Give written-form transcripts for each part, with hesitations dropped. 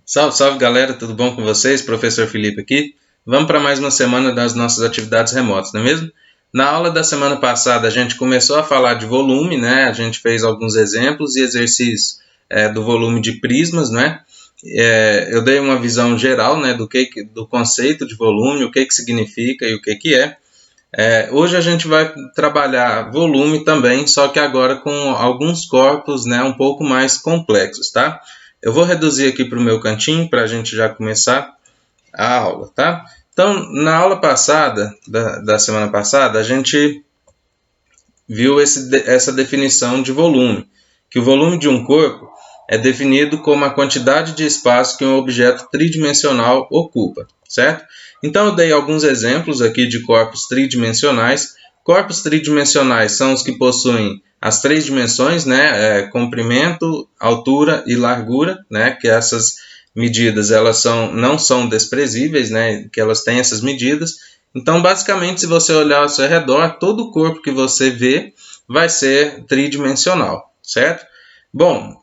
Salve, salve galera, tudo bom com vocês? Professor Felipe aqui. Vamos para mais uma semana das nossas atividades remotas, não é mesmo? Na aula da semana passada a gente começou a falar de volume, né? A gente fez alguns exemplos e exercícios do volume de prismas, né? Eu dei uma visão geral, né, do conceito de volume, o que significa e o que é. Hoje a gente vai trabalhar volume também, só que agora com alguns corpos, né, um pouco mais complexos, tá? Eu vou reduzir aqui para o meu cantinho para a gente já começar a aula, tá? Então, na aula passada, da semana passada, a gente viu essa definição de volume, que o volume de um corpo é definido como a quantidade de espaço que um objeto tridimensional ocupa, certo? Então, eu dei alguns exemplos aqui de corpos tridimensionais. Corpos tridimensionais são os que possuem as três dimensões, né? Comprimento, altura e largura, né? Que essas medidas elas não são desprezíveis, né? Que elas têm essas medidas. Então, basicamente, se você olhar ao seu redor, todo o corpo que você vê vai ser tridimensional, certo? Bom,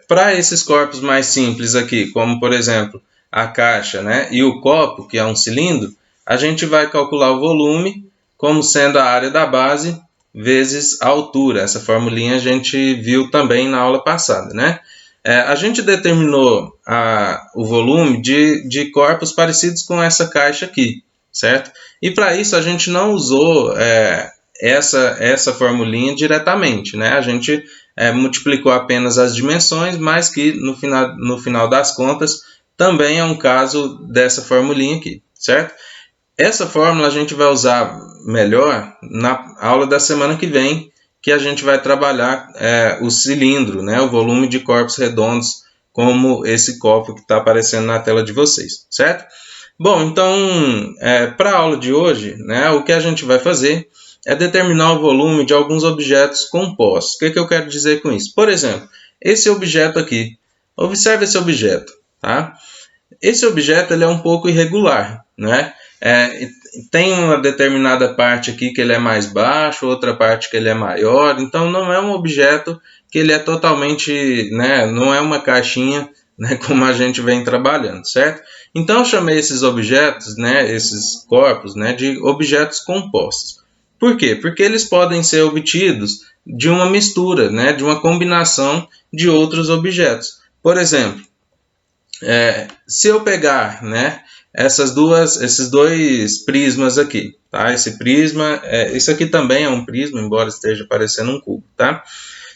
para esses corpos mais simples aqui, como por exemplo a caixa, né, e o copo, que é um cilindro, a gente vai calcular o volume como sendo a área da base vezes a altura. Essa formulinha a gente viu também na aula passada, né? A gente determinou o volume de corpos parecidos com essa caixa aqui, certo? E para isso a gente não usou essa formulinha diretamente, né? A gente multiplicou apenas as dimensões, mas que no final das contas também é um caso dessa formulinha aqui, certo? Essa fórmula a gente vai usar melhor na aula da semana que vem, que a gente vai trabalhar o cilindro, né? O volume de corpos redondos, como esse copo que está aparecendo na tela de vocês, certo? Bom, então, para a aula de hoje, né, o que a gente vai fazer é determinar o volume de alguns objetos compostos. O que eu quero dizer com isso? Por exemplo, esse objeto aqui. Observe esse objeto, tá? Esse objeto ele é um pouco irregular, né? Tem uma determinada parte aqui que ele é mais baixo, outra parte que ele é maior. Então, não é um objeto que ele é totalmente, né, não é uma caixinha, né, como a gente vem trabalhando, certo? Então, eu chamei esses objetos, né, esses corpos, né, de objetos compostos. Por quê? Porque eles podem ser obtidos de uma mistura, né, de uma combinação de outros objetos. Por exemplo, se eu pegar, né, esses dois prismas aqui, tá? Esse prisma, isso aqui também é um prisma, embora esteja parecendo um cubo, tá?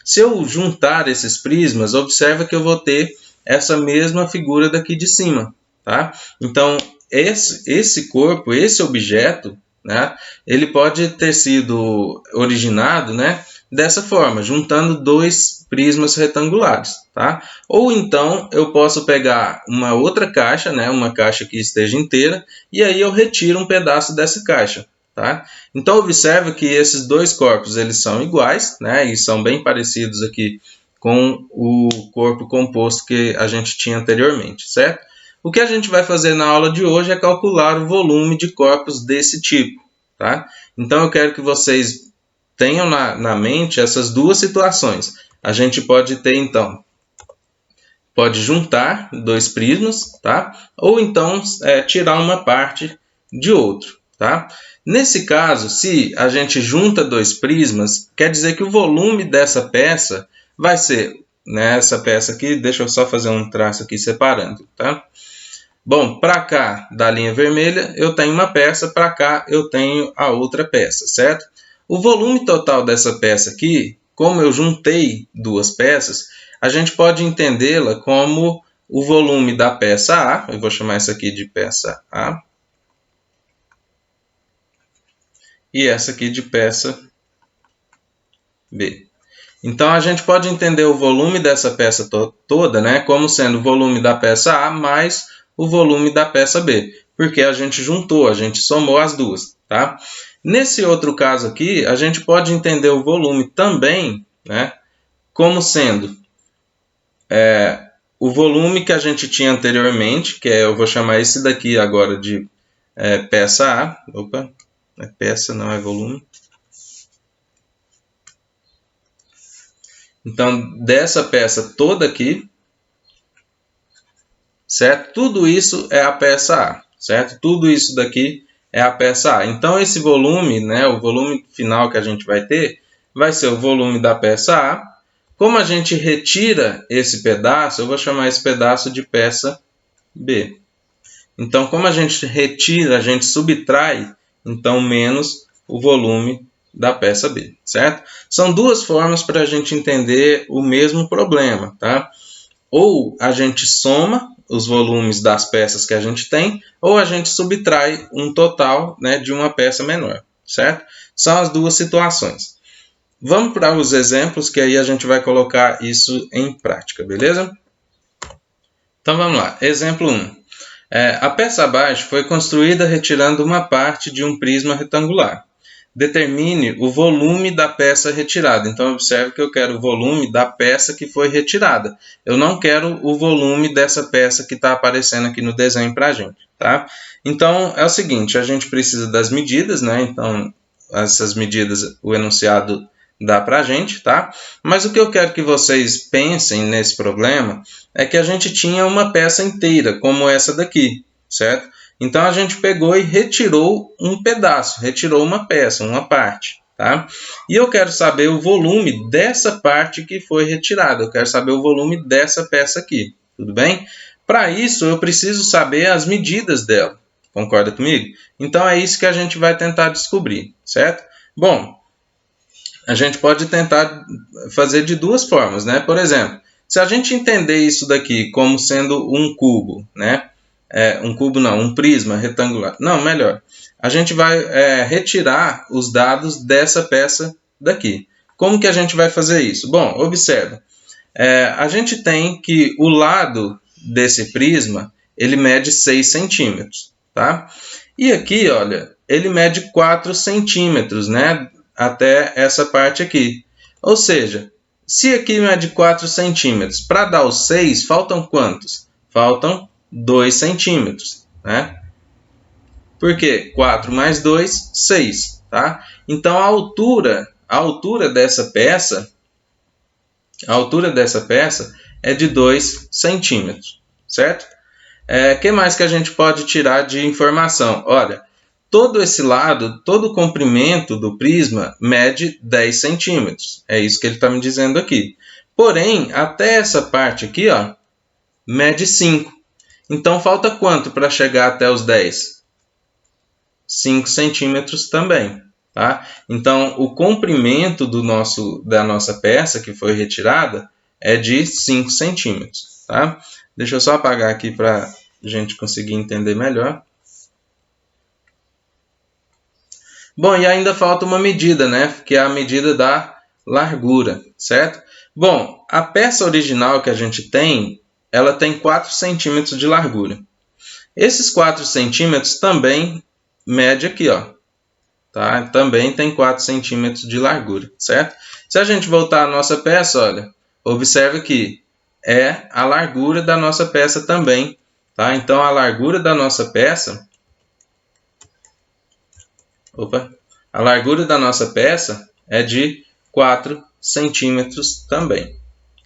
Se eu juntar esses prismas, observa que eu vou ter essa mesma figura daqui de cima, tá? Então, esse corpo, esse objeto, né, ele pode ter sido originado, né, dessa forma, juntando dois prismas retangulares, tá? Ou então eu posso pegar uma outra caixa, né, uma caixa que esteja inteira, e aí eu retiro um pedaço dessa caixa, tá? Então observe que esses dois corpos eles são iguais, né, e são bem parecidos aqui com o corpo composto que a gente tinha anteriormente, certo? O que a gente vai fazer na aula de hoje é calcular o volume de corpos desse tipo, tá? Então eu quero que vocês tenham na mente essas duas situações. A gente pode ter, então, pode juntar dois prismas, tá? Ou então tirar uma parte de outro, tá? Nesse caso, se a gente junta dois prismas, quer dizer que o volume dessa peça vai ser, né, essa peça aqui, deixa eu só fazer um traço aqui separando, tá? Bom, para cá da linha vermelha eu tenho uma peça, para cá eu tenho a outra peça, certo? O volume total dessa peça aqui, como eu juntei duas peças, a gente pode entendê-la como o volume da peça A, eu vou chamar isso aqui de peça A, e essa aqui de peça B. Então a gente pode entender o volume dessa peça toda, né, como sendo o volume da peça A mais o volume da peça B, porque a gente juntou, a gente somou as duas, tá? Nesse outro caso aqui, a gente pode entender o volume também, né, como sendo o volume que a gente tinha anteriormente, que eu vou chamar esse daqui agora de peça A. Opa, é peça, não é volume. Então, dessa peça toda aqui, certo? Tudo isso é a peça A, certo? Tudo isso daqui é a peça A. Então, esse volume, né, o volume final que a gente vai ter, vai ser o volume da peça A. Como a gente retira esse pedaço, eu vou chamar esse pedaço de peça B. Então, como a gente retira, a gente subtrai, então, menos o volume da peça B, certo? São duas formas para a gente entender o mesmo problema, tá? Ou a gente soma os volumes das peças que a gente tem, ou a gente subtrai um total, né, de uma peça menor, certo? São as duas situações. Vamos para os exemplos, que aí a gente vai colocar isso em prática, beleza? Então vamos lá. Exemplo 1. A peça abaixo foi construída retirando uma parte de um prisma retangular. Determine o volume da peça retirada. Então, observe que eu quero o volume da peça que foi retirada. Eu não quero o volume dessa peça que está aparecendo aqui no desenho para a gente, tá? Então, é o seguinte, a gente precisa das medidas, né? Então, essas medidas, o enunciado dá para a gente, tá? Mas o que eu quero que vocês pensem nesse problema é que a gente tinha uma peça inteira, como essa daqui, certo? Então, a gente pegou e retirou um pedaço, retirou uma peça, uma parte, tá? E eu quero saber o volume dessa parte que foi retirada, eu quero saber o volume dessa peça aqui, tudo bem? Para isso, eu preciso saber as medidas dela, concorda comigo? Então, é isso que a gente vai tentar descobrir, certo? Bom, a gente pode tentar fazer de duas formas, né? Por exemplo, se a gente entender isso daqui como sendo um cubo, né? Um cubo não, um prisma retangular. Não, melhor. A gente vai retirar os dados dessa peça daqui. Como que a gente vai fazer isso? Bom, observa. A gente tem que o lado desse prisma, ele mede 6 centímetros, tá? E aqui, olha, ele mede 4 centímetros, né? Até essa parte aqui. Ou seja, se aqui mede 4 centímetros, para dar os 6, faltam quantos? Faltam 2 centímetros, né? Por quê? 4 mais 2, 6, tá? Então, a altura dessa peça é de 2 centímetros, certo? Que mais que a gente pode tirar de informação? Olha, todo esse lado, todo o comprimento do prisma mede 10 centímetros. É isso que ele está me dizendo aqui. Porém, até essa parte aqui, ó, mede 5. Então, falta quanto para chegar até os 10? 5 centímetros também, tá? Então, o comprimento da nossa peça que foi retirada é de 5 centímetros, tá? Deixa eu só apagar aqui para a gente conseguir entender melhor. Bom, e ainda falta uma medida, né? Que é a medida da largura, certo? Bom, a peça original que a gente tem, ela tem 4 centímetros de largura. Esses 4 centímetros também mede aqui, ó. Tá? Também tem 4 centímetros de largura, certo? Se a gente voltar à nossa peça, olha, observe que é a largura da nossa peça também, tá? Então, a largura da nossa peça... A largura da nossa peça é de 4 centímetros também,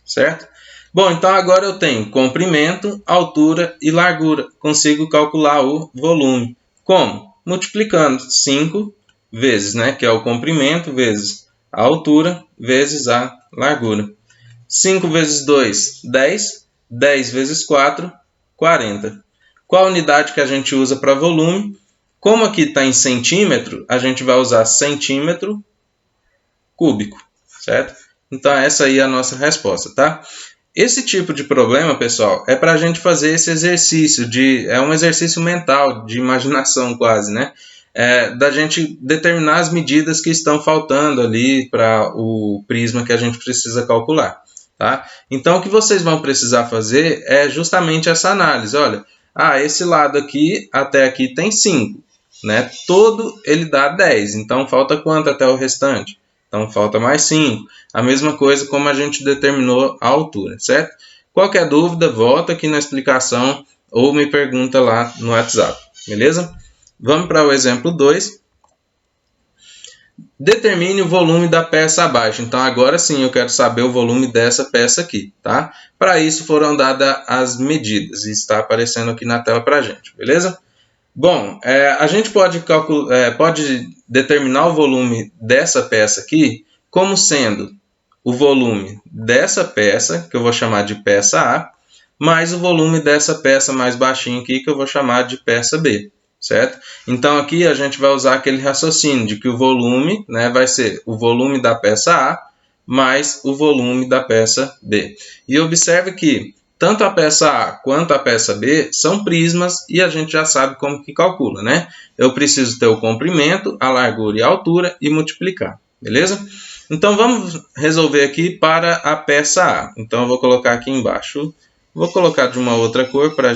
certo? Bom, então agora eu tenho comprimento, altura e largura. Consigo calcular o volume. Como? Multiplicando 5 vezes, né? Que é o comprimento, vezes a altura, vezes a largura. 5 vezes 2, 10. 10 vezes 4, 40. Qual a unidade que a gente usa para volume? Como aqui está em centímetro, a gente vai usar centímetro cúbico, certo? Então, essa aí é a nossa resposta, tá? Esse tipo de problema, pessoal, é para a gente fazer esse exercício, é um exercício mental, de imaginação quase, né? Da gente determinar as medidas que estão faltando ali para o prisma que a gente precisa calcular, tá? Então, o que vocês vão precisar fazer é justamente essa análise. Olha, esse lado aqui até aqui tem 5. Né? Todo ele dá 10, então falta quanto até o restante? Então falta mais 5. A mesma coisa como a gente determinou a altura, certo? Qualquer dúvida, volta aqui na explicação ou me pergunta lá no WhatsApp, beleza? Vamos para o exemplo 2. Determine o volume da peça abaixo. Então, agora sim eu quero saber o volume dessa peça aqui, tá? Para isso foram dadas as medidas e está aparecendo aqui na tela para a gente, beleza? Bom, a gente pode determinar o volume dessa peça aqui como sendo o volume dessa peça, que eu vou chamar de peça A, mais o volume dessa peça mais baixinha aqui, que eu vou chamar de peça B, certo? Então aqui a gente vai usar aquele raciocínio de que o volume, né, vai ser o volume da peça A mais o volume da peça B. E observe que tanto a peça A quanto a peça B são prismas e a gente já sabe como que calcula, né? Eu preciso ter o comprimento, a largura e a altura e multiplicar, beleza? Então vamos resolver aqui para a peça A. Então eu vou colocar aqui embaixo, vou colocar de uma outra cor para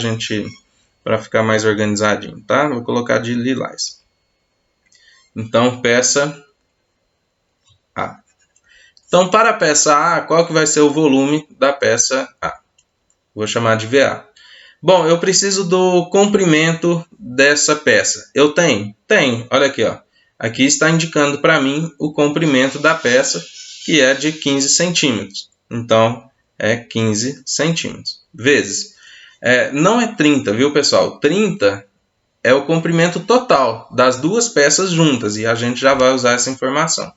ficar mais organizadinho, tá? Vou colocar de lilás. Então peça A. Então para a peça A, qual que vai ser o volume da peça A? Vou chamar de VA. Bom, eu preciso do comprimento dessa peça. Eu tenho? Tenho. Olha aqui, ó. Aqui está indicando para mim o comprimento da peça, que é de 15 centímetros. Então, é 15 centímetros. Vezes. Não é 30, viu, pessoal? 30 é o comprimento total das duas peças juntas. E a gente já vai usar essa informação.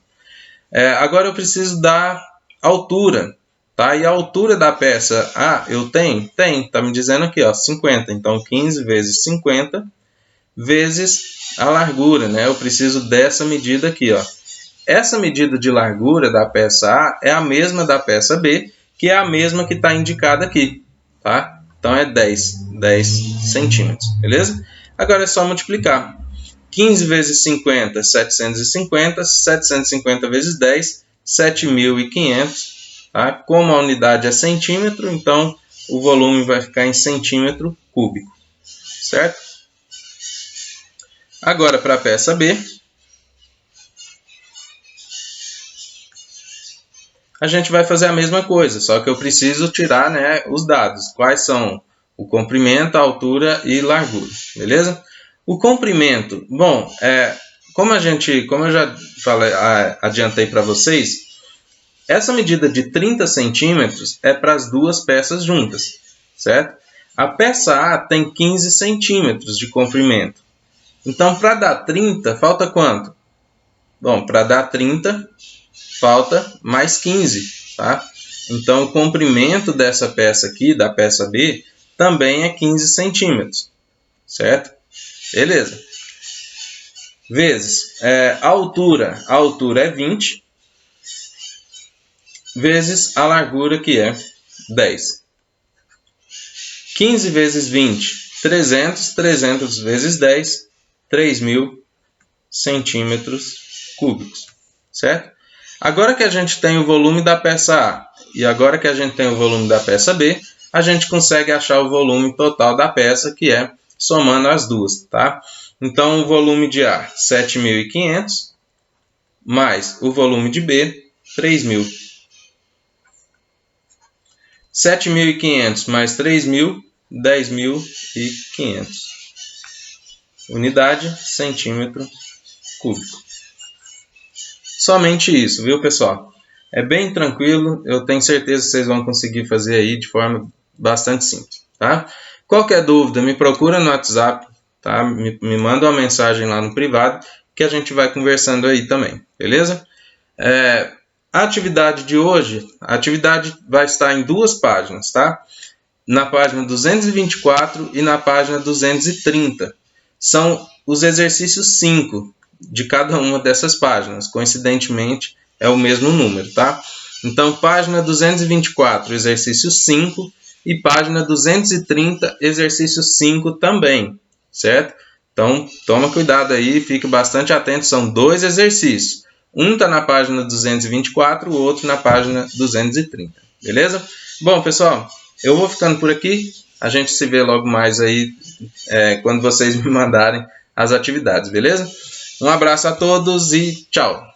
Agora eu preciso da altura. Tá? E a altura da peça A, eu tenho? Tem. Está me dizendo aqui, ó, 50. Então, 15 vezes 50 vezes a largura, né? Eu preciso dessa medida aqui, ó. Essa medida de largura da peça A é a mesma da peça B, que é a mesma que está indicada aqui, tá? Então, é 10 centímetros, beleza? Agora é só multiplicar. 15 vezes 50, 750. 750 vezes 10, 7.500. Tá? Como a unidade é centímetro, então o volume vai ficar em centímetro cúbico, certo? Agora para a peça B, a gente vai fazer a mesma coisa, só que eu preciso tirar, né, os dados. Quais são o comprimento, a altura e largura, beleza? O comprimento, bom, como eu já adiantei para vocês, essa medida de 30 centímetros é para as duas peças juntas, certo? A peça A tem 15 centímetros de comprimento. Então, para dar 30, falta quanto? Bom, para dar 30, falta mais 15, tá? Então, o comprimento dessa peça aqui, da peça B, também é 15 centímetros, certo? Beleza. Vezes a altura é 20, vezes a largura, que é 10. 15 vezes 20, 300. 300 vezes 10, 3.000 centímetros cúbicos, certo? Agora que a gente tem o volume da peça A e agora que a gente tem o volume da peça B, a gente consegue achar o volume total da peça, que é somando as duas, tá? Então, o volume de A, 7.500, mais o volume de B, 3.000. 7.500 mais 3.000, 10.500. Unidade, centímetro cúbico. Somente isso, viu, pessoal? É bem tranquilo, eu tenho certeza que vocês vão conseguir fazer aí de forma bastante simples, tá? Qualquer dúvida, me procura no WhatsApp, tá? Me manda uma mensagem lá no privado, que a gente vai conversando aí também, beleza? A atividade de hoje, a atividade vai estar em duas páginas, tá? Na página 224 e na página 230. São os exercícios 5 de cada uma dessas páginas. Coincidentemente, é o mesmo número, tá? Então, página 224, exercício 5, e página 230, exercício 5 também, certo? Então, toma cuidado aí, fique bastante atento, são dois exercícios. Um está na página 224, o outro na página 230, beleza? Bom, pessoal, eu vou ficando por aqui. A gente se vê logo mais aí quando vocês me mandarem as atividades, beleza? Um abraço a todos e tchau!